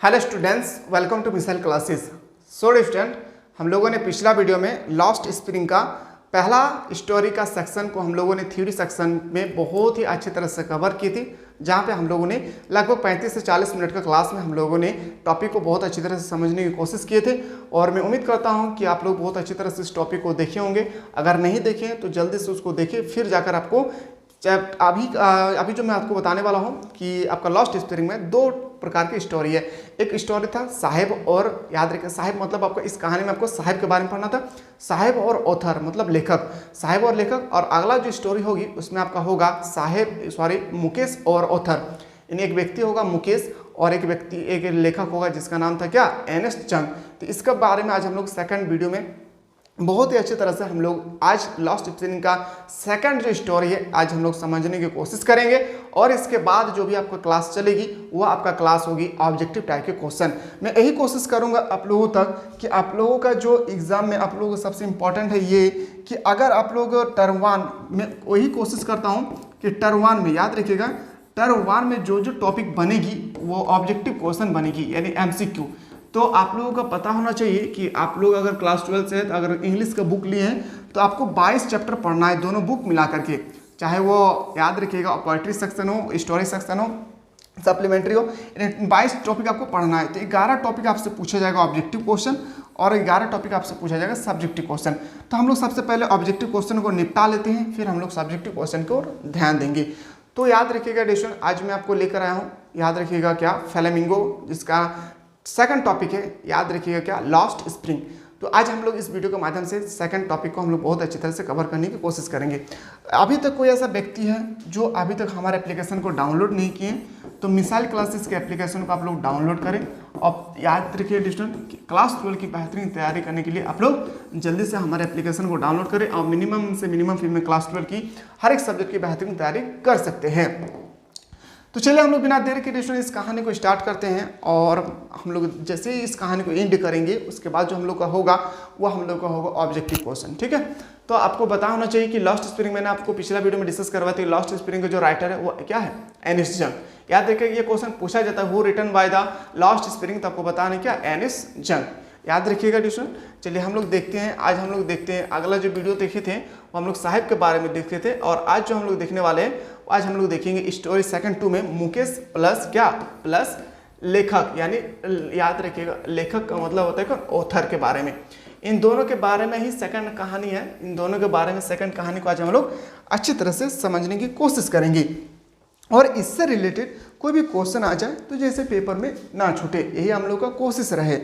Hello students, welcome to missile classes. So student, हम लोगों ने पिछला वीडियो में लॉस्ट स्प्रिंग का पहला स्टोरी का सेक्शन को हम लोगों ने थ्योरी सेक्शन में बहुत ही अच्छी तरह से कवर की थी, जहां पे हम लोगों ने लगभग 35 से 40 मिनट का क्लास में हम लोगों ने टॉपिक को बहुत अच्छी तरह से समझने की कोशिश किए थे। और मैं उम्मीद करता हूं कि आप लोग बहुत अच्छी तरह से इस टॉपिक को देखे होंगे। अगर नहीं देखे तो जल्दी से उसको देखें, फिर जाकर आपको अभी जो मैं आपको बताने वाला हूं कि आपका लॉस्ट स्प्रिंग में दो प्रकार की स्टोरी है। एक स्टोरी था साहेब, और याद रखिए साहेब मतलब आपको इस कहानी में आपको साहेब के बारे में पढ़ना था। साहेब और ऑथर मतलब लेखक, साहेब और लेखक। और अगला जो स्टोरी होगी उसमें आपका होगा मुकेश और ऑथर। इन एक व्यक्ति होगा मुकेश और एक लेखक होगा जिसका नाम था क्या, एर्नेस्ट चंग। तो इसके बारे में आज हम लोग सेकंड वीडियो में बहुत ही अच्छी तरह से हम लोग आज लॉस्ट स्प्रिंग का सेकंड जो स्टोरी है आज हम लोग समझने की कोशिश करेंगे। और इसके बाद जो भी आपका क्लास चलेगी वह आपका क्लास होगी ऑब्जेक्टिव टाइप के क्वेश्चन। मैं यही कोशिश करूंगा आप लोगों तक कि आप लोगों का जो एग्जाम में आप लोगों को सबसे इंपॉर्टेंट है ये कि अगर आप लोग टर्म वन में, वही कोशिश करता हूँ कि टर्म वन में याद रखिएगा, टर्म वन में जो जो टॉपिक बनेगी वो ऑब्जेक्टिव क्वेश्चन बनेगी यानी MCQ। तो आप लोगों का पता होना चाहिए कि आप लोग अगर क्लास 12 से अगर इंग्लिश का बुक लिए हैं तो आपको 22 चैप्टर पढ़ना है, दोनों बुक मिला करके। चाहे वो याद रखिएगा पोएट्री सेक्शन हो, स्टोरी सेक्शन हो, सप्लीमेंट्री हो, 22 टॉपिक आपको पढ़ना है। तो 11 टॉपिक आपसे पूछा जाएगा ऑब्जेक्टिव क्वेश्चन और 11 टॉपिक आपसे पूछा जाएगा सब्जेक्टिव क्वेश्चन। तो हम लोग सबसे पहले ऑब्जेक्टिव क्वेश्चन को निपटा लेते हैं, फिर हम लोग सब्जेक्टिव क्वेश्चन की ओर ध्यान देंगे। तो याद रखिएगा डिस्टन, आज मैं आपको लेकर आया हूँ, याद रखिएगा क्या, फ्लेमिंगो, जिसका सेकंड टॉपिक है, याद रखिएगा क्या, लॉस्ट स्प्रिंग। तो आज हम लोग इस वीडियो के माध्यम से सेकंड टॉपिक को हम लोग बहुत अच्छी तरह से कवर करने की कोशिश करेंगे। अभी तक कोई ऐसा व्यक्ति है जो अभी तक हमारे एप्लीकेशन को डाउनलोड नहीं किए, तो मिसाइल क्लासेस के एप्लीकेशन को आप लोग डाउनलोड करें। और याद रखिए स्टूडेंट, क्लास 12 की बेहतरीन तैयारी करने के लिए आप लोग जल्दी से हमारे एप्लीकेशन को डाउनलोड करें और मिनिमम से मिनिमम फी में क्लास 12 की हर एक सब्जेक्ट की बेहतरीन तैयारी कर सकते हैं। तो चलिए हम लोग बिना देर के डिस्टन इस कहानी को स्टार्ट करते हैं। और हम लोग जैसे ही इस कहानी को एंड करेंगे उसके बाद जो हम लोग का होगा वो हम लोग का होगा ऑब्जेक्टिव क्वेश्चन, ठीक है। तो आपको पता होना चाहिए कि लॉस्ट स्प्रिंग मैंने आपको पिछला वीडियो में डिस्कस करवाया था। लॉस्ट स्प्रिंग का जो राइटर है वो क्या है, एर्नेस्ट जंग। याद रखिए ये क्वेश्चन पूछा जाता है, who written by the lost spring, तो आपको बताना क्या, एर्नेस्ट जंग। याद रखिएगा डिस्टन। चलिए हम लोग देखते हैं, आज हम लोग देखते हैं अगला जो वीडियो देखे थे वो हम लोग साहिब के बारे में देखते थे। और आज जो हम लोग देखने वाले हैं आज हम लोग देखेंगे स्टोरी सेकंड 2 में मुकेश प्लस क्या, प्लस लेखक। यानी याद रखिएगा लेखक का मतलब होता है ऑथर के बारे में। इन दोनों के बारे में ही सेकंड कहानी है, इन दोनों के बारे में सेकंड कहानी को आज हम लोग अच्छी तरह से समझने की कोशिश करेंगे। और इससे रिलेटेड कोई भी क्वेश्चन आ जाए तो जैसे पेपर में ना छूटे, यही हम लोग का कोशिश रहे।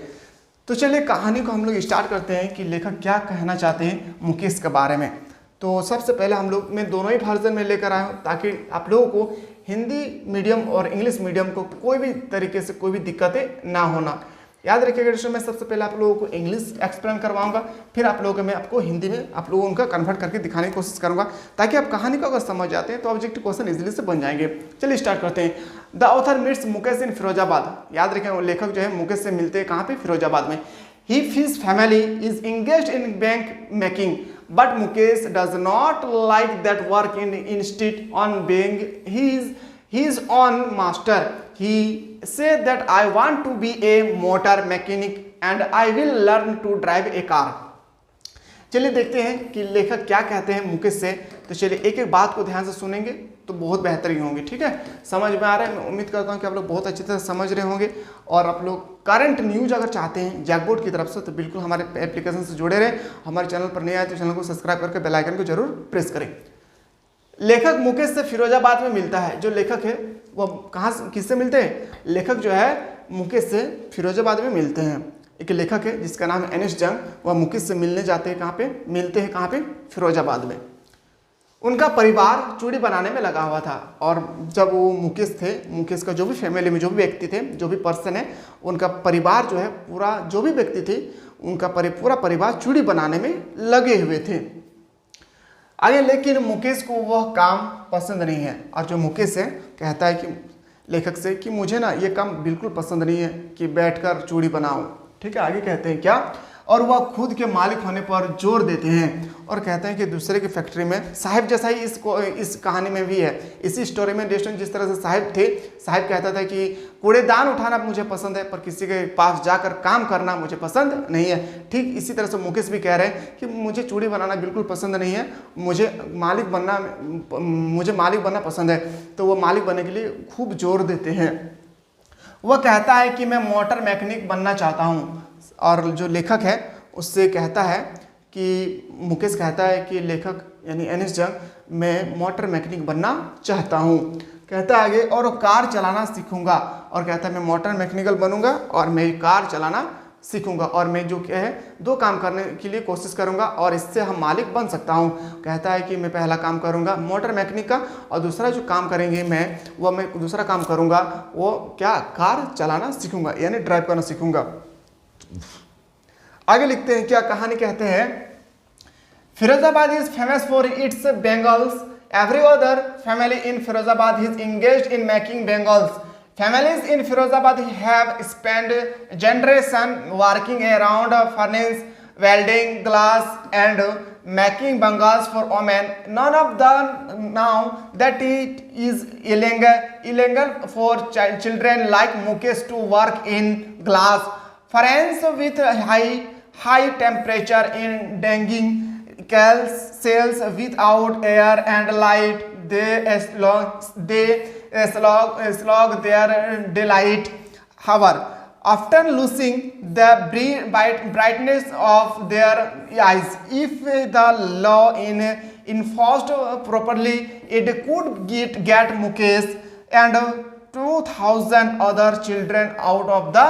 तो चलिए कहानी को हम लोग स्टार्ट करते हैं कि लेखक क्या कहना चाहते हैं मुकेश के बारे में। तो सबसे पहले हम लोग, मैं दोनों ही वर्जन में लेकर आया हूँ ताकि आप लोगों को हिंदी मीडियम और इंग्लिश मीडियम को कोई भी तरीके से कोई भी दिक्कतें ना होना। याद रखिएगा मैं सबसे पहले आप लोगों को इंग्लिश एक्सप्लेन करवाऊंगा, फिर आप लोगों को मैं आपको हिंदी में आप लोगों उनका कन्वर्ट करके दिखाने की कोशिश करूंगा ताकि आप कहानी को अगर समझ जाते हैं तो ऑब्जेक्टिव क्वेश्चन इजीली से बन जाएंगे। चलिए स्टार्ट करते हैं। द ऑथर मीट्स मुकेश इन फिरोजाबाद। याद रखें लेखक जो है मुकेश से मिलते हैं कहाँ पे, फिरोजाबाद में। His family is engaged in bank making, but Mukesh does not like that work. Instead on being his own master, he said that I want to be a motor mechanic and I will learn to drive a car. चलिए देखते हैं कि लेखक क्या कहते हैं मुकेश से। तो चलिए एक एक बात को ध्यान से सुनेंगे तो बहुत बेहतरीन होंगे, ठीक है। समझ में आ रहा है, मैं उम्मीद करता हूँ कि आप लोग बहुत अच्छी तरह समझ रहे होंगे। और आप लोग करंट न्यूज अगर चाहते हैं जैकबोर्ड की तरफ से तो बिल्कुल हमारे एप्लीकेशन से जुड़े रहें। हमारे चैनल पर नए आए तो चैनल को सब्सक्राइब करके बेल आइकन को जरूर प्रेस करें। लेखक मुकेश से फिरोजाबाद में मिलता है। जो लेखक है वो कहाँ किससे मिलते हैं, लेखक जो है मुकेश से फिरोजाबाद में मिलते हैं। एक लेखक है जिसका नाम है एर्नेस्ट जंग, वह मुकेश से मिलने जाते हैं। कहाँ पे मिलते हैं, कहाँ पे, फिरोजाबाद में। उनका परिवार चूड़ी बनाने में लगा हुआ था। और जब वो मुकेश थे, मुकेश का जो भी फैमिली में जो भी व्यक्ति थे, जो भी पर्सन है, उनका परिवार जो है पूरा, जो भी व्यक्ति थे उनका पूरा परिवार चूड़ी बनाने में लगे हुए थे। आगे लेकिन मुकेश को वह काम पसंद नहीं है। और जो मुकेश है कहता है कि लेखक से कि मुझे ना ये काम बिल्कुल पसंद नहीं है कि बैठकर चूड़ी बनाऊं, ठीक है। आगे कहते हैं क्या, और वह खुद के मालिक होने पर जोर देते हैं और कहते हैं कि दूसरे की फैक्ट्री में साहिब जैसा ही इस कहानी में भी है। इसी स्टोरी में डेस्टिन जिस तरह से साहिब थे, साहिब कहता था कि कूड़ेदान उठाना मुझे पसंद है पर किसी के पास जाकर काम करना मुझे पसंद नहीं है। ठीक इसी तरह से मुकेश भी कह रहे हैं कि मुझे चूड़ी बनाना बिल्कुल पसंद नहीं है, मुझे मालिक बनना पसंद है। तो वो मालिक बनने के लिए खूब जोर देते हैं। वह कहता है कि मैं मोटर मैकेनिक बनना चाहता हूँ और जो लेखक है उससे कहता है कि मुकेश कहता है कि लेखक यानी एनिस जंग, मैं मोटर मैकेनिक बनना चाहता हूँ। कहता है आगे, और कार चलाना सीखूंगा, और कहता है मैं मोटर मैकेनिकल बनूंगा और मैं कार चलाना सीखूंगा और मैं जो क्या है 2 काम करने के लिए कोशिश करूंगा और इससे हम मालिक बन सकता हूं। कहता है कि मैं पहला काम करूंगा मोटर मैकेनिक का और दूसरा जो काम करेंगे मैं दूसरा काम करूंगा वो क्या, कार चलाना सीखूंगा यानी ड्राइव करना सीखूंगा। आगे लिखते हैं क्या कहानी कहते हैं, Firozabad is famous for its bangles, every other family in Firozabad is engaged in making bangles. Families in Firozabad have spent generations working around furnace, welding, glass, and making bangles for women. None of them know that it is illegal for children like Mukesh to work in glass furnace with high temperature in dangling cells without air and light. They slog their delight, however, often losing the brightness of their eyes. If the law enforced properly, it could get Mukesh and 2,000 other children out of the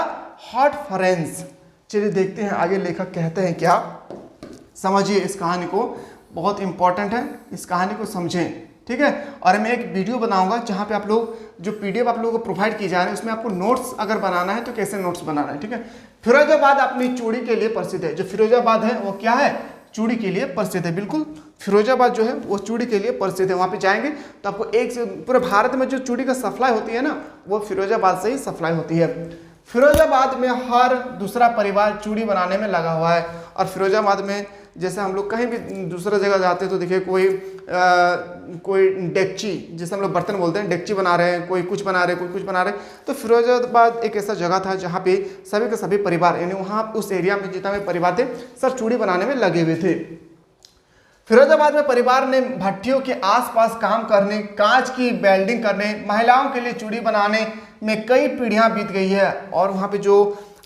hot furnace. चलिए देखते हैं आगे लेखक कहते हैं क्या। समझिए इस कहानी को, बहुत इंपॉर्टेंट है, इस कहानी को समझें, ठीक है। और मैं एक वीडियो बनाऊंगा जहां पे आप लोग जो पीडीएफ आप लोगों को प्रोवाइड की जा रहे हैं उसमें आपको नोट्स अगर बनाना है तो कैसे नोट्स बनाना है, ठीक है। फिरोजाबाद अपनी चूड़ी के लिए प्रसिद्ध है। जो फिरोजाबाद है वो क्या है, चूड़ी के लिए प्रसिद्ध है। बिल्कुल फिरोजाबाद जो है वो चूड़ी के लिए प्रसिद्ध है। वहाँ पे जाएंगे तो आपको एक से पूरे भारत में जो चूड़ी का सप्लाई होती है ना वो फिरोजाबाद से ही सप्लाई होती है। फिरोजाबाद में हर दूसरा परिवार चूड़ी बनाने में लगा हुआ है। और फिरोजाबाद में जैसे हम लोग कहीं भी दूसरा जगह जाते हैं तो देखिए कोई डेगची, जैसे हम लोग बर्तन बोलते हैं, डेगची बना रहे हैं, कोई कुछ बना रहे हैं, कोई कुछ बना रहे हैं। तो फिरोजाबाद एक ऐसा जगह था जहाँ पे सभी के सभी परिवार यानी वहाँ उस एरिया में जितना भी परिवार थे सब चूड़ी बनाने में लगे हुए थे। फिरोजाबाद में परिवार ने भट्टियों के आसपास काम करने, कांच की वेल्डिंग करने, महिलाओं के लिए चूड़ी बनाने में कई पीढ़ियां बीत गई है। और वहाँ पे जो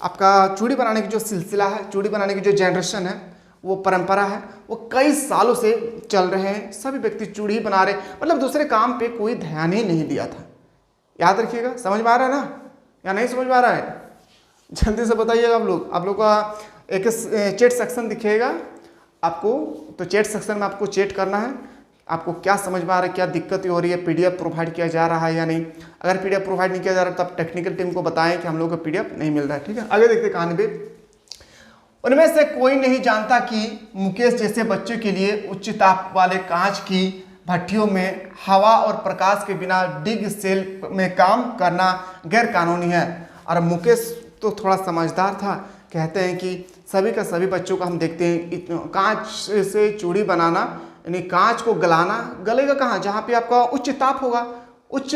आपका चूड़ी बनाने की जो सिलसिला है, चूड़ी बनाने की जो जनरेशन है, वो परंपरा है, वो कई सालों से चल रहे हैं। सभी व्यक्ति चूड़ी बना रहे, मतलब दूसरे काम पे कोई ध्यान ही नहीं दिया था। याद रखिएगा, समझ में आ रहा है ना या नहीं समझ में आ रहा है, जल्दी से बताइएगा। आप लोग का एक चैट सेक्शन दिखेगा आपको, तो चैट सेक्शन में आपको चैट करना है, आपको क्या समझ में आ रहा है, क्या दिक्कत हो रही है, पीडीएफ प्रोवाइड किया जा रहा है या नहीं। अगर पीडीएफ प्रोवाइड नहीं किया जा रहा है तब टेक्निकल टीम को बताएं कि हम लोग को पीडीएफ नहीं मिल रहा है, ठीक है। आगे देखते कहानी पे। उनमें से कोई नहीं जानता कि मुकेश जैसे बच्चों के लिए उच्च ताप वाले कांच की भट्टियों में हवा और प्रकाश के बिना डिग सेल में काम करना गैर कानूनी है। और मुकेश तो थोड़ा समझदार था। कहते हैं कि सभी का सभी बच्चों का हम देखते हैं कांच से चूड़ी बनाना यानी कांच को गलाना, गलेगा कहाँ, जहाँ पे आपका उच्च ताप होगा, उच्च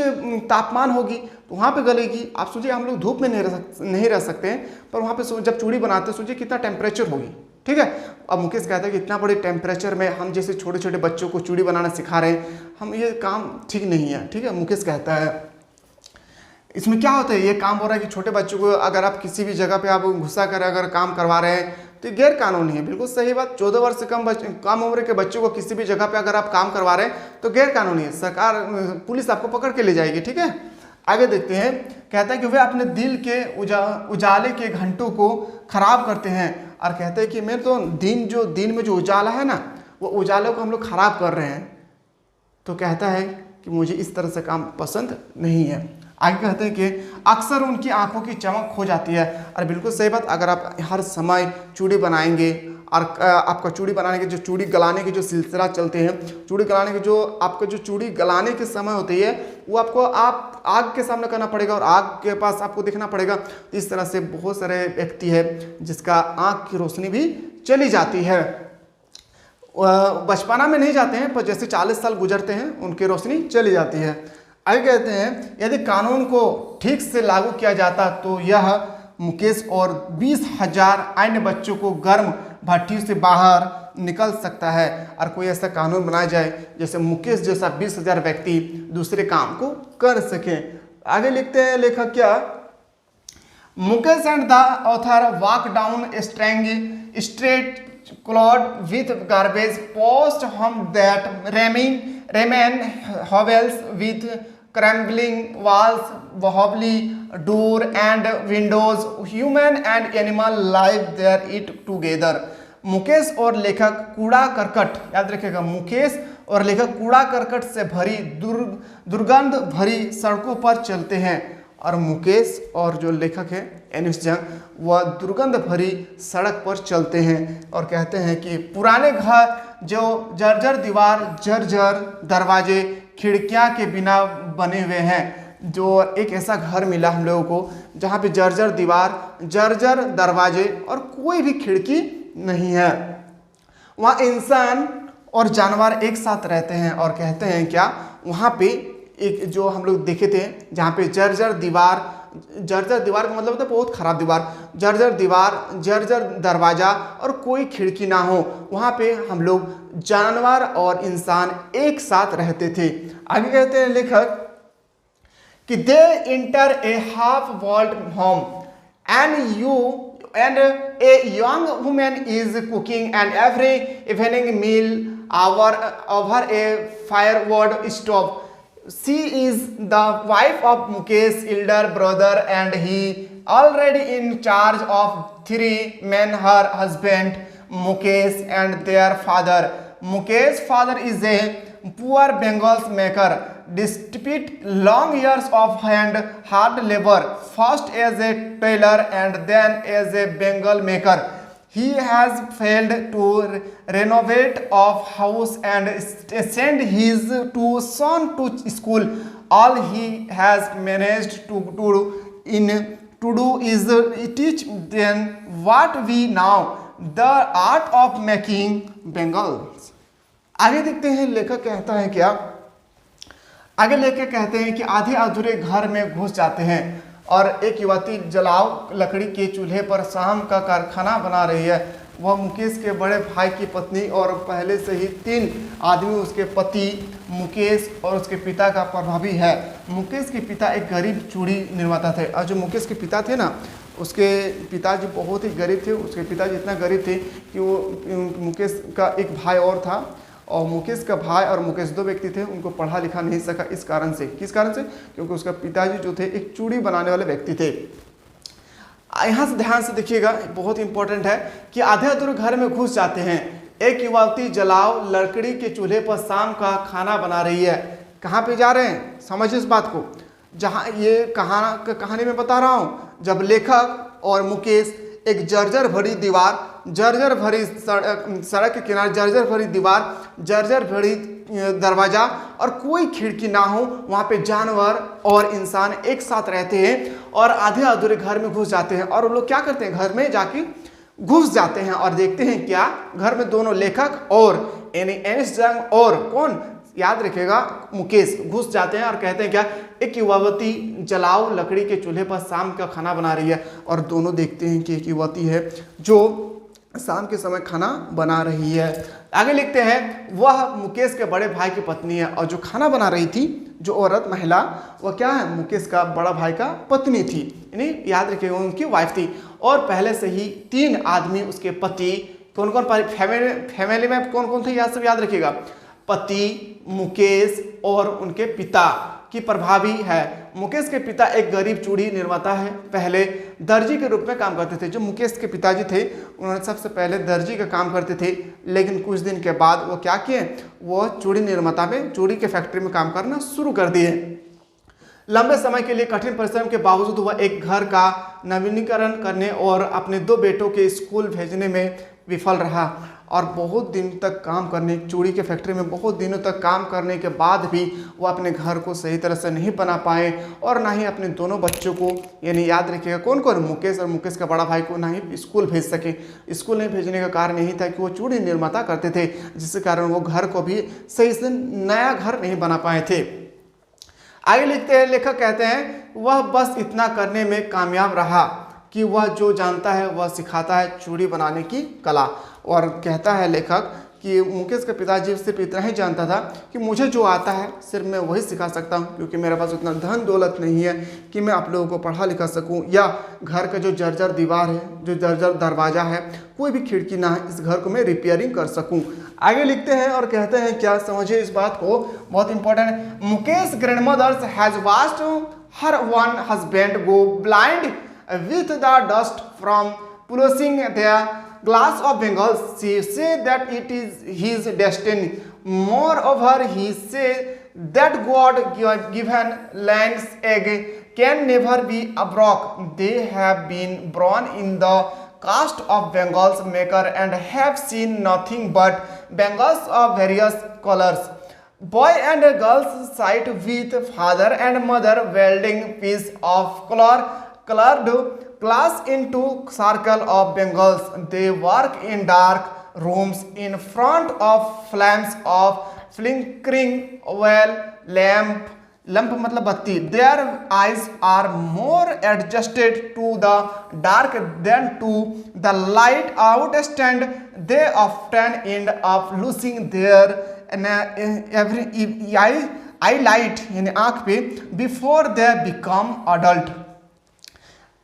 तापमान होगी तो वहाँ पे गलेगी। आप सोचिए हम लोग धूप में नहीं रह सकते हैं, पर वहाँ पे जब चूड़ी बनाते हैं सोचिए कितना टेम्परेचर होगी, ठीक है। अब मुकेश कहता है कि इतना बड़े टेम्परेचर में हम जैसे छोटे छोटे बच्चों को चूड़ी बनाना सिखा रहे हैं, हम ये काम ठीक नहीं है, ठीक है। मुकेश कहता है इसमें क्या होता है, ये काम हो रहा है कि छोटे बच्चों को अगर आप किसी भी जगह पे आप घुसा कर अगर काम करवा रहे हैं तो गैर कानूनी है। बिल्कुल सही बात, 14 वर्ष से कम उम्र के बच्चों को किसी भी जगह पे अगर आप काम करवा रहे हैं तो गैर कानूनी है, सरकार पुलिस आपको पकड़ के ले जाएगी, ठीक है। आगे देखते हैं, कहता है कि वे अपने दिल के उजाले के घंटों को खराब करते हैं। और कहते हैं कि मैं तो दिन में जो उजाला है ना वो उजाले को हम लोग खराब कर रहे हैं। तो कहता है कि मुझे इस तरह से काम पसंद नहीं है। आगे कहते हैं कि अक्सर उनकी आंखों की चमक खो जाती है। और बिल्कुल सही बात, अगर आप हर समय चूड़ी बनाएंगे और आपका चूड़ी बनाने के जो चूड़ी गलाने के जो सिलसिला चलते हैं, चूड़ी गलाने के जो आपका जो चूड़ी गलाने के समय होती है वो आपको आप आग के सामने करना पड़ेगा और आग के पास आपको देखना पड़ेगा। इस तरह से बहुत सारे व्यक्ति है जिसका आँख की रोशनी भी चली जाती है, बचपना में नहीं जाते हैं पर जैसे 40 साल गुजरते हैं उनकी रोशनी चली जाती है। आगे कहते हैं यदि कानून को ठीक से लागू किया जाता तो यह मुकेश और 20,000 अन्य बच्चों को गर्म भट्टी से बाहर निकल सकता है। और कोई ऐसा कानून बनाया जाए जैसे मुकेश जैसा 20,000 व्यक्ति दूसरे काम को कर सके। आगे लिखते हैं लेखक क्या, Mukesh and the author walk down straight cloud with garbage post home that remain hovels with crumbling walls, wobbly door and windows. Human and animal live there eat together. Mukesh और लेखक कूड़ा करकट, याद रखिएगा, मुकेश और लेखक कूड़ा करकट से भरी दुर्गंध भरी सड़कों पर चलते हैं। और मुकेश और जो लेखक है एनिस जंग वह दुर्गंध भरी सड़क पर चलते हैं और कहते हैं कि पुराने घर जो जर्जर दीवार, जर्जर दरवाजे, खिड़कियां के बिना बने हुए हैं, जो एक ऐसा घर मिला हम लोगों को जहां पे जर्जर दीवार, जर्जर दरवाजे और कोई भी खिड़की नहीं है। वहाँ इंसान और जानवर एक साथ रहते हैं और कहते हैं क्या, वहाँ पे एक जो हम लोग देखे थे जहाँ पे जर्जर दीवार का मतलब होता है बहुत खराब दीवार, जर्जर दीवार, जर्जर दरवाजा और कोई खिड़की ना हो, वहाँ पे हम लोग जानवर और इंसान एक साथ रहते थे। आगे कहते हैं लेखक कि they enter a half walled home and a young woman is cooking and every evening meal over a firewood stove. She is the wife of Mukesh elder brother and he already in charge of 3 men, her husband Mukesh and their father. Mukesh's father is a poor Bengal's maker, despite long years of hard labor, first as a tailor and then as a Bengal maker. He has failed to renovate of house and send his 2 sons to school. All he has managed to do is teach them what we know, the art of making bangles. आगे देखते हैं लेखक कहता है क्या, आगे लेखक कहते हैं कि आधे अधूरे घर में घुस जाते हैं और एक युवती जलाव लकड़ी के चूल्हे पर शाम का कारखाना बना रही है। वह मुकेश के बड़े भाई की पत्नी और पहले से ही 3 आदमी उसके पति मुकेश और उसके पिता का प्रभावी है। मुकेश के पिता एक गरीब चूड़ी निर्माता थे और जो मुकेश के पिता थे ना, उसके पिताजी बहुत ही गरीब थे। उसके पिताजी इतना गरीब थे कि वो मुकेश का एक भाई और था और मुकेश का भाई और मुकेश 2 व्यक्ति थे, उनको पढ़ा लिखा नहीं सका। इस कारण से, किस कारण से, क्योंकि उसका पिताजी जो थे एक चूड़ी बनाने वाले व्यक्ति थे। यहाँ से ध्यान से देखिएगा, बहुत इंपॉर्टेंट है कि आधे अधूरे घर में घुस जाते हैं। एक युवती जलाव लकड़ी के चूल्हे पर शाम का खाना बना रही है। कहाँ पे जा रहे हैं, समझिए इस बात को। जहाँ ये कहानी में बता रहा हूँ, जब लेखक और मुकेश एक जर्जर भरी दीवार, जर्जर भरी सड़क के किनारे जर्जर भरी दीवार, जर्जर भरी दरवाजा और कोई खिड़की ना हो, वहाँ पे जानवर और इंसान एक साथ रहते हैं और आधे अधूरे घर में घुस जाते हैं। और वो लोग क्या करते हैं, घर में जाके घुस जाते हैं और देखते हैं क्या, घर में दोनों लेखक और एनिस जंग और कौन, याद रखिएगा, मुकेश घुस जाते हैं और कहते हैं क्या, एक युवती जलाओ लकड़ी के चूल्हे पर शाम का खाना बना रही है। और दोनों देखते हैं कि एक युवती है जो शाम के समय खाना बना रही है। आगे लिखते हैं, वह मुकेश के बड़े भाई की पत्नी है और जो खाना बना रही थी, जो औरत महिला, वह क्या है, मुकेश का बड़ा भाई का पत्नी थी, यानी याद रखिएगा उनकी वाइफ थी। और पहले से ही 3 आदमी उसके पति, कौन कौन फैमिली में कौन कौन थे, यह सब याद रखिएगा, पति, मुकेश और उनके पिता की प्रभावी है। मुकेश के पिता एक गरीब चूड़ी निर्माता है, पहले दर्जी के रूप में काम करते थे। जो मुकेश के पिताजी थे उन्होंने सबसे पहले दर्जी का काम करते थे, लेकिन कुछ दिन के बाद वो क्या किए, वो चूड़ी निर्माता में, चूड़ी के फैक्ट्री में काम करना शुरू कर दिए। लंबे समय के लिए कठिन परिश्रम के बावजूद वह एक घर का नवीनीकरण करने और अपने 2 बेटों के स्कूल भेजने में विफल रहा और बहुत दिन तक काम करने, चूड़ी के फैक्ट्री में बहुत दिनों तक काम करने के बाद भी वो अपने घर को सही तरह से नहीं बना पाए और ना ही अपने दोनों बच्चों को, यानी याद रखिएगा कौन कौन, मुकेश और मुकेश का बड़ा भाई को ना ही स्कूल भेज सके। स्कूल नहीं भेजने का कारण यही था कि वो चूड़ी निर्माता करते थे, जिसके कारण वो घर को भी सही से नया घर नहीं बना पाए थे। आगे लिखते हैं, लेखक कहते हैं वह बस इतना करने में कामयाब रहा कि वह जो जानता है वह सिखाता है, चूड़ी बनाने की कला। और कहता है लेखक कि मुकेश के पिताजी सिर्फ इतना ही जानता था कि मुझे जो आता है सिर्फ मैं वही सिखा सकता हूँ, क्योंकि मेरे पास उतना धन दौलत नहीं है कि मैं आप लोगों को पढ़ा लिखा सकूँ, या घर का जो जर्जर दीवार है, जो जर्जर दरवाज़ा है, कोई भी खिड़की ना है, इस घर को मैं रिपेयरिंग कर सकूँ। आगे लिखते हैं और कहते हैं क्या, समझिए इस बात को, बहुत इंपॉर्टेंट है। Mukesh grandmother's has watched her one husband go blind with the dust from polishing their glass of Bengals. She said that it is his destiny. Moreover, he said that God given lion's egg can never be a broke. They have been born in the caste of Bengals maker and have seen nothing but Bengals of various colors. Boy and girls sit with father and mother welding piece of colored glass into circle of Bengals. They work in dark rooms in front of flames of flickering oil lamp मतलब बत्ती. Their eyes are more adjusted to the dark than to the light. Outstand they often end up losing their every eyelight यानी आँख पे before they become adult.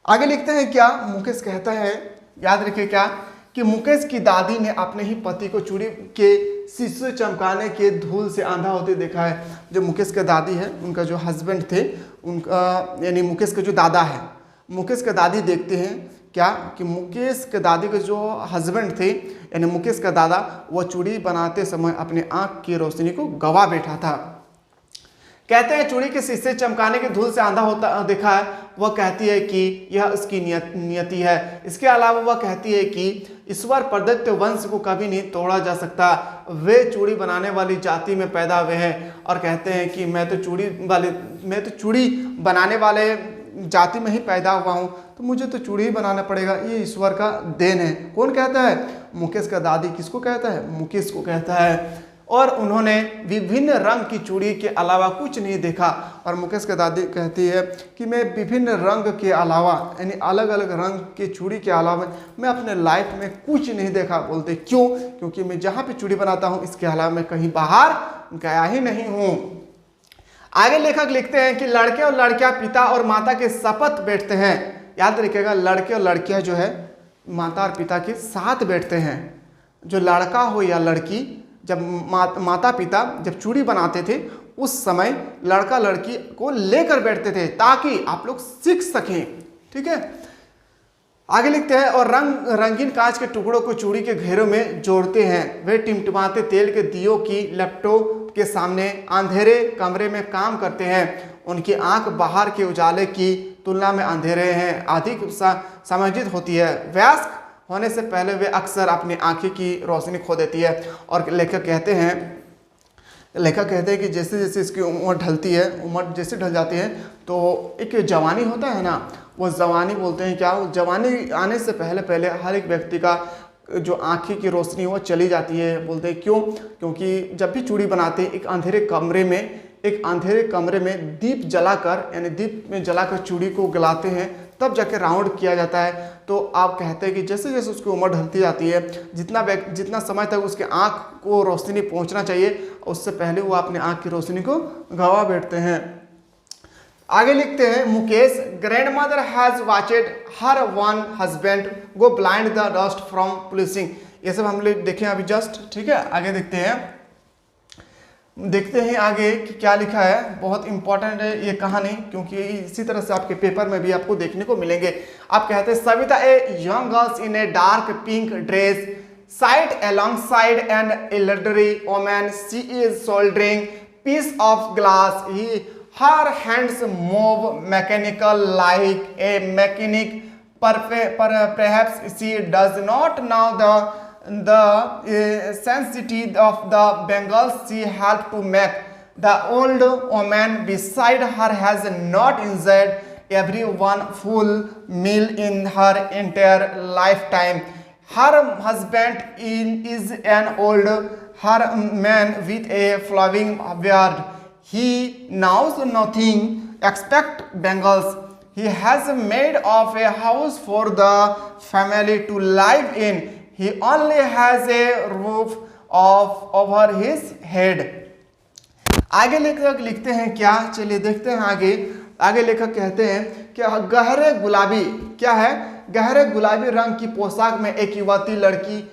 आगे लिखते हैं क्या, मुकेश कहता है, याद रखिए क्या, कि मुकेश की दादी ने अपने ही पति को चूड़ी के शीशे चमकाने के धूल से आंधा होते देखा है। जो मुकेश के दादी है, उनका जो हस्बैंड थे, उनका यानी मुकेश के जो दादा है, मुकेश के दादी देखते हैं क्या कि मुकेश के दादी के जो हस्बैंड थे यानी मुकेश का दादा, वह चूड़ी बनाते समय अपने आँख की रोशनी को गवा बैठा था। कहते हैं चूड़ी के शीशे चमकाने के धूल से आंधा होता देखा है। वह कहती है कि यह उसकी नियति है। इसके अलावा वह कहती है कि ईश्वर प्रदत्त वंश को कभी नहीं तोड़ा जा सकता। वे चूड़ी बनाने वाली जाति में पैदा हुए हैं और कहते हैं कि मैं तो चूड़ी बनाने वाले जाति में ही पैदा हुआ हूँ, तो मुझे तो चूड़ी ही बनाना पड़ेगा, ये ईश्वर का देन है। कौन कहता है? मुकेश का दादी। किसको कहता है? मुकेश को कहता है। और उन्होंने विभिन्न रंग की चूड़ी के अलावा कुछ नहीं देखा। और मुकेश की दादी कहती है कि मैं विभिन्न रंग के अलावा यानी अलग अलग रंग की चूड़ी के अलावा मैं अपने लाइफ में कुछ नहीं देखा। बोलते क्यों? क्योंकि मैं जहाँ पे चूड़ी बनाता हूँ इसके अलावा मैं कहीं बाहर गया ही नहीं हूँ। आगे लेखक लिखते हैं कि लड़के और लड़कियाँ पिता और माता के शपथ बैठते हैं। याद रखिएगा, लड़के और लड़कियाँ जो है माता और पिता के साथ बैठते हैं। जो लड़का हो या लड़की, जब माता पिता जब चूड़ी बनाते थे उस समय लड़का लड़की को लेकर बैठते थे ताकि आप लोग सीख सकें। ठीक है, आगे लिखते हैं और रंगीन कांच के टुकड़ों को चूड़ी के घेरों में जोड़ते हैं। वे टिमटिमाते तेल के दियों की लैपटॉप के सामने अंधेरे कमरे में काम करते हैं। उनकी आंख बाहर के उजाले की तुलना में अंधेरे हैं अधिक समायोजित होती है। वयस्क होने से पहले वे अक्सर अपनी आंखें की रोशनी खो देती है। और लेखक कहते हैं कि जैसे जैसे इसकी उम्र ढलती है, उम्र जैसे ढल जाती है तो एक जवानी होता है ना, वो जवानी बोलते हैं क्या, वो जवानी आने से पहले हर एक व्यक्ति का जो आंखें की रोशनी वो चली जाती है। बोलते हैं क्यों? क्योंकि जब भी चूड़ी बनाते हैं एक अंधेरे कमरे में दीप जलाकर यानी दीप में जलाकर चूड़ी को गलाते हैं, तब जाके राउंड किया जाता है। तो आप कहते हैं कि जैसे जैसे उसकी उम्र ढलती जाती है, जितना समय तक उसके आँख को रोशनी पहुंचना चाहिए उससे पहले वो अपने आँख की रोशनी को गवा बैठते हैं। आगे लिखते हैं Mukesh grandmother has watched her one husband go blind the dust from polishing. ये सब हम लोग देखें अभी जस्ट। ठीक है, आगे देखते हैं आगे कि क्या लिखा है। बहुत इंपॉर्टेंट है ये कहानी, क्योंकि इसी तरह से आपके पेपर में भी आपको देखने को मिलेंगे। आप कहते हैं Savita a young girls in a dark pink dress side alongside an elderly woman, she is soldering piece of glass, her hands move mechanical like a mechanic, perhaps she does not know the the sensitivity of the Bengals she helped to make. The old woman beside her has not enjoyed every one full meal in her entire lifetime. Her husband is an old her man with a flowing beard. He knows nothing except Bengals. He has made of a house for the family to live in. He only has a roof over his head. आगे लेखक लिखते हैं क्या, चलिए देखते हैं आगे लेखक कहते हैं कि गहरे गुलाबी, क्या है, गहरे गुलाबी रंग की पोशाक में एक युवती लड़की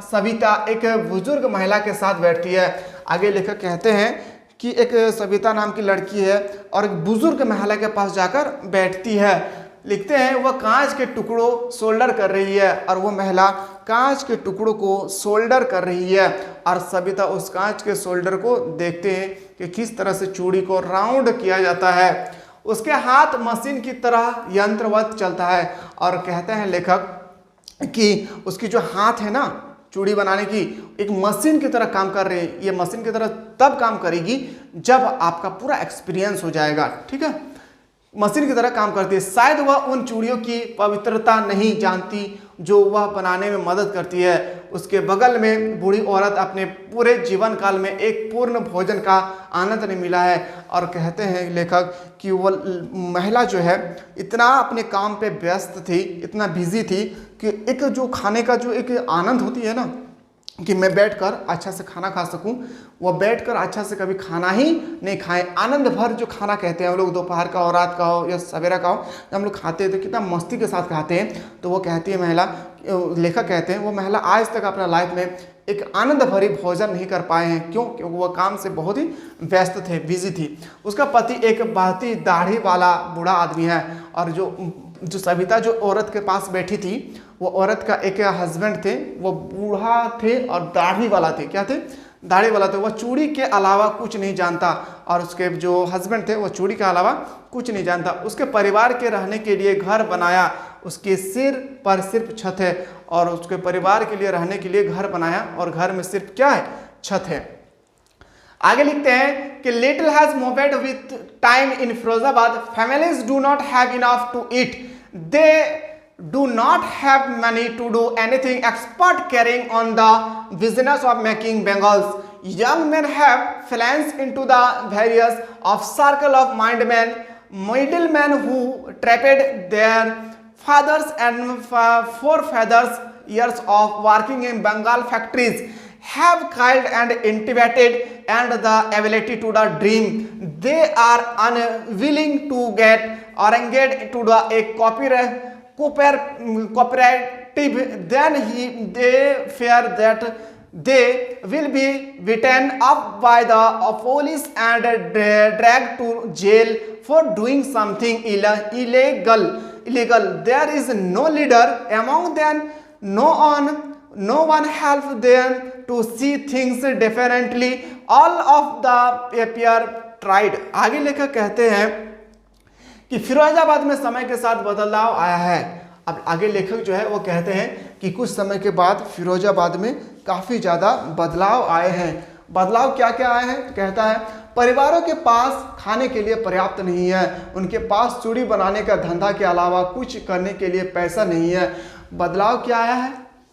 सविता एक बुजुर्ग महिला के साथ बैठती है। आगे लेखक कहते हैं कि एक सविता नाम की लड़की है और एक बुजुर्ग महिला के पास जाकर बैठती है। लिखते हैं वह कांच के टुकड़ों सोल्डर कर रही है और वो महिला कांच के टुकड़ों को सोल्डर कर रही है और सविता उस कांच के सोल्डर को देखते हैं कि किस तरह से चूड़ी को राउंड किया जाता है। उसके हाथ मशीन की तरह यंत्रवत चलता है और कहते हैं लेखक कि उसकी जो हाथ है ना चूड़ी बनाने की, एक मशीन की तरह काम कर रही है। ये मशीन की तरह तब काम करेगी जब आपका पूरा एक्सपीरियंस हो जाएगा, ठीक है, मशीन की तरह काम करती है। शायद वह उन चूड़ियों की पवित्रता नहीं जानती जो वह बनाने में मदद करती है। उसके बगल में बूढ़ी औरत अपने पूरे जीवन काल में एक पूर्ण भोजन का आनंद नहीं मिला है और कहते हैं लेखक कि वह महिला जो है इतना अपने काम पे व्यस्त थी, इतना बिजी थी कि एक जो खाने का जो एक आनंद होती है ना कि मैं बैठकर अच्छा से खाना खा सकूं, वह बैठकर अच्छा से कभी खाना ही नहीं खाए। आनंद भर जो खाना कहते हैं हम लोग, दोपहर का हो, रात का हो या सवेरा का हो, जब हम लोग खाते हैं तो कितना मस्ती के साथ खाते हैं। तो वो कहती है महिला, लेखक कहते हैं वो महिला आज तक अपना लाइफ में एक आनंद भरी भोजन नहीं कर पाए हैं। क्यों? क्योंकि वह काम से बहुत ही व्यस्त थे, बिजी थी। उसका पति एक बहुत ही दाढ़ी वाला बूढ़ा आदमी है और जो सविता जो औरत के पास बैठी थी वो औरत का एक हस्बैंड थे, वो बूढ़ा थे और दाढ़ी वाला थे। क्या थे? दाढ़ी वाला थे। वह चूड़ी के अलावा कुछ नहीं जानता और उसके जो हस्बैंड थे वो चूड़ी के अलावा कुछ नहीं जानता। उसके परिवार के रहने के लिए घर बनाया, उसके सिर पर सिर्फ छत है और उसके परिवार के लिए रहने के लिए घर बनाया और घर में सिर्फ क्या है? छत है। आगे लिखते हैं कि little has moved with time in Firozabad, families do not have enough to eat, they do not have money to do anything except carrying on the business of making bangles. Young men have fallen into the various of circle of middlemen who trapped their fathers and forefathers years of working in Bengal factories, have killed and intimidated and the ability to the dream. They are unwilling to get oranged to the a cooperative, then they fear that they will be beaten up by the police and dragged to jail for doing something illegal. There is no leader among them, no one helps them to see things differently. All of the appear tried. आगे लेकर कहते हैं कि फिरोजाबाद में समय के साथ बदलाव आया है। अब आगे लेखक जो है वो कहते हैं कि कुछ समय के बाद फिरोजाबाद में काफ़ी ज़्यादा बदलाव आए हैं। बदलाव क्या क्या आए हैं? कहता है परिवारों के पास खाने के लिए पर्याप्त नहीं है, उनके पास चूड़ी बनाने का धंधा के अलावा कुछ करने के लिए पैसा नहीं है। बदलाव क्या आया है?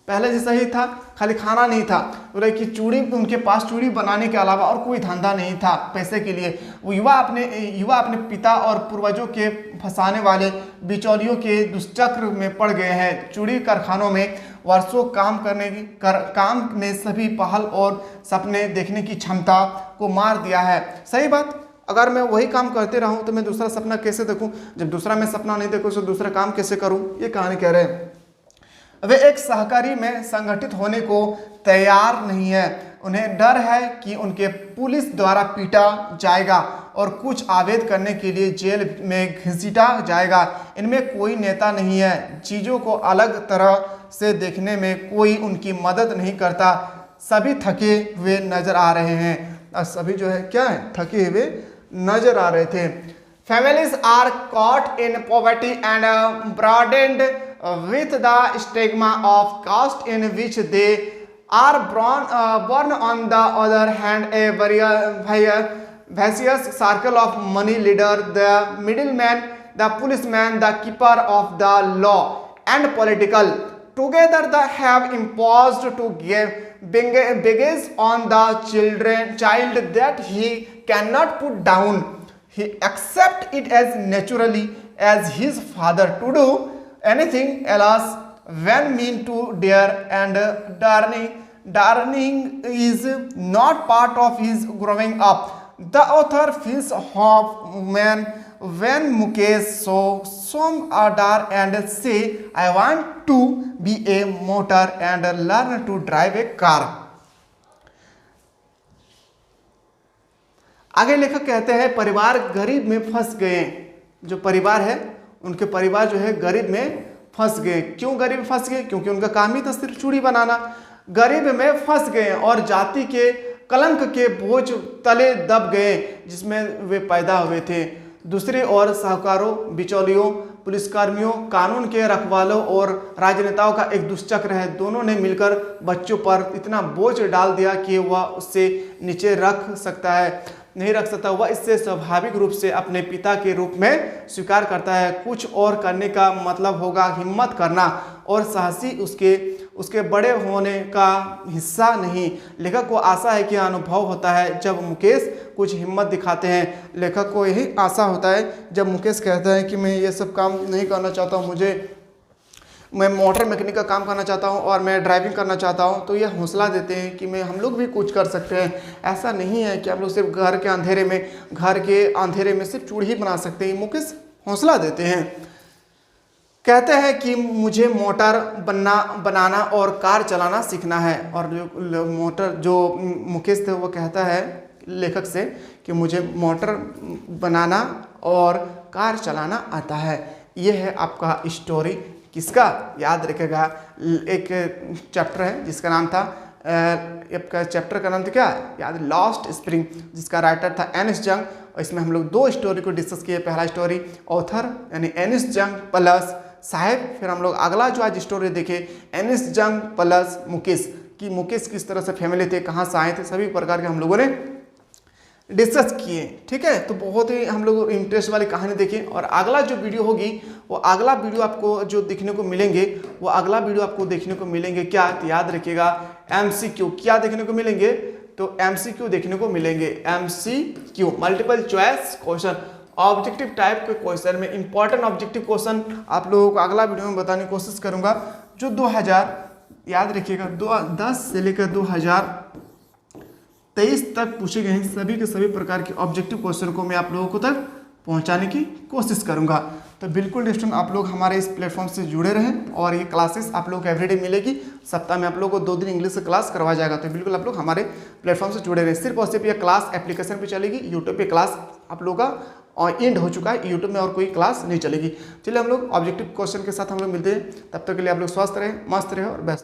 पहले जैसा ही था, खाली खाना नहीं था, बोले कि चूड़ी, उनके पास चूड़ी बनाने के अलावा और कोई धंधा नहीं था पैसे के लिए। वो युवा अपने पिता और पूर्वजों के फंसाने वाले बिचौलियों के दुष्चक्र में पड़ गए हैं। चूड़ी कारखानों में वर्षों काम ने सभी पहल और सपने देखने की क्षमता को मार दिया है। सही बात, अगर मैं वही काम करते रहूं तो मैं दूसरा सपना कैसे देखूं? जब दूसरा मैं सपना नहीं देखूं तो दूसरा काम कैसे करूं? ये कहानी कह रहे हैं। वे एक सहकारी में संगठित होने को तैयार नहीं है। उन्हें डर है कि उनके पुलिस द्वारा पीटा जाएगा और कुछ आवेदन करने के लिए जेल में घसीटा जाएगा। इनमें कोई नेता नहीं है, चीज़ों को अलग तरह से देखने में कोई उनकी मदद नहीं करता। सभी थके हुए नजर आ रहे हैं और सभी जो है क्या है? थके हुए नजर आ रहे थे। families are caught in poverty and burdened with the stigma of caste in which they are born. On the other hand, a vicious circle of money leader, the middleman, the policeman, the keeper of the law, and political together they have imposed to give baggage on the child that he cannot put down. He accepts it as naturally as his father to do anything else when mean to dare, and daring is not part of his growing up. The author feels hope when Mukesh saw some order and say, I want to be a motor and learn to drive a car. आगे लेखक कहते हैं परिवार गरीब में फंस गए। जो परिवार है उनके परिवार जो है गरीब में फंस गए। क्यों गरीब फंस गए? क्योंकि उनका काम ही था सिर्फ चूड़ी बनाना। गरीब में फंस गए और जाति के कलंक के बोझ तले दब गए जिसमें वे पैदा हुए थे। दूसरी ओर साहूकारों, बिचौलियों, पुलिसकर्मियों, कानून के रखवालों और राजनेताओं का एक दुष्चक्र है। दोनों ने मिलकर बच्चों पर इतना बोझ डाल दिया कि वह उससे नीचे नहीं रख सकता। वह इससे स्वाभाविक रूप से अपने पिता के रूप में स्वीकार करता है। कुछ और करने का मतलब होगा हिम्मत करना और साहसी उसके बड़े होने का हिस्सा नहीं। लेखक को आशा है कि अनुभव होता है जब मुकेश कुछ हिम्मत दिखाते हैं। लेखक को यही आशा होता है जब मुकेश कहता है कि मैं ये सब काम नहीं करना चाहता हूँ, मैं मोटर मैकेनिक का काम करना चाहता हूँ और मैं ड्राइविंग करना चाहता हूँ, तो ये हौसला देते हैं कि हम लोग भी कुछ कर सकते हैं। ऐसा नहीं है कि हम लोग सिर्फ घर के अंधेरे में सिर्फ चूड़ी ही बना सकते हैं। मुकेश हौसला देते हैं, कहते हैं कि मुझे मोटर बनाना और कार चलाना सीखना है। और जो मुकेश थे वो कहता है लेखक से कि मुझे मोटर बनाना और कार चलाना आता है। ये है आपका स्टोरी। किसका? याद रखेगा, एक चैप्टर है जिसका नाम था आपका चैप्टर का नाम था क्या याद? लॉस्ट स्प्रिंग, जिसका राइटर था एनिस जंग। और इसमें हम लोग 2 स्टोरी को डिस्कस किए। पहला स्टोरी ऑथर यानी एनिस जंग प्लस साहेब, फिर हम लोग अगला जो आज स्टोरी देखे एनिस जंग प्लस मुकेश, कि मुकेश किस तरह से फैमिली थे, कहाँ से आए थे, सभी प्रकार के हम लोगों ने डिस्कस किए। ठीक है, तो बहुत ही हम लोग इंटरेस्ट वाली कहानी देखें। और अगला जो वीडियो होगी वो अगला वीडियो आपको जो देखने को मिलेंगे क्या? तो याद रखिएगा MCQ क्या देखने को मिलेंगे? तो MCQ देखने को मिलेंगे। MCQ multiple choice question, objective type के क्वेश्चन में इंपॉर्टेंट ऑब्जेक्टिव क्वेश्चन आप लोगों को अगला वीडियो में बताने की कोशिश करूंगा। जो 2000 याद रखिएगा 2010 से लेकर 2023 तक पूछे गए हैं सभी के सभी प्रकार के ऑब्जेक्टिव क्वेश्चन को मैं आप लोगों को तक पहुंचाने की कोशिश करूंगा। तो बिल्कुल स्टूडेंट आप लोग हमारे इस प्लेटफॉर्म से जुड़े रहें और ये क्लासेस आप लोग को एवरीडे मिलेगी। सप्ताह में आप लोगों को 2 दिन इंग्लिश से क्लास करवाया जाएगा। तो बिल्कुल आप लोग हमारे प्लेटफॉर्म से जुड़े रहें। सिर्फ और सिर्फ ये क्लास एप्लीकेशन पे चलेगी। यूट्यूब पे क्लास आप लोगों का एंड हो चुका है, यूट्यूब में और कोई क्लास नहीं चलेगी। चलिए हम लोग ऑब्जेक्टिव क्वेश्चन के साथ हम लोग मिलते हैं। तब तक के लिए आप लोग स्वस्थ रहें, मस्त रहें और बेस्ट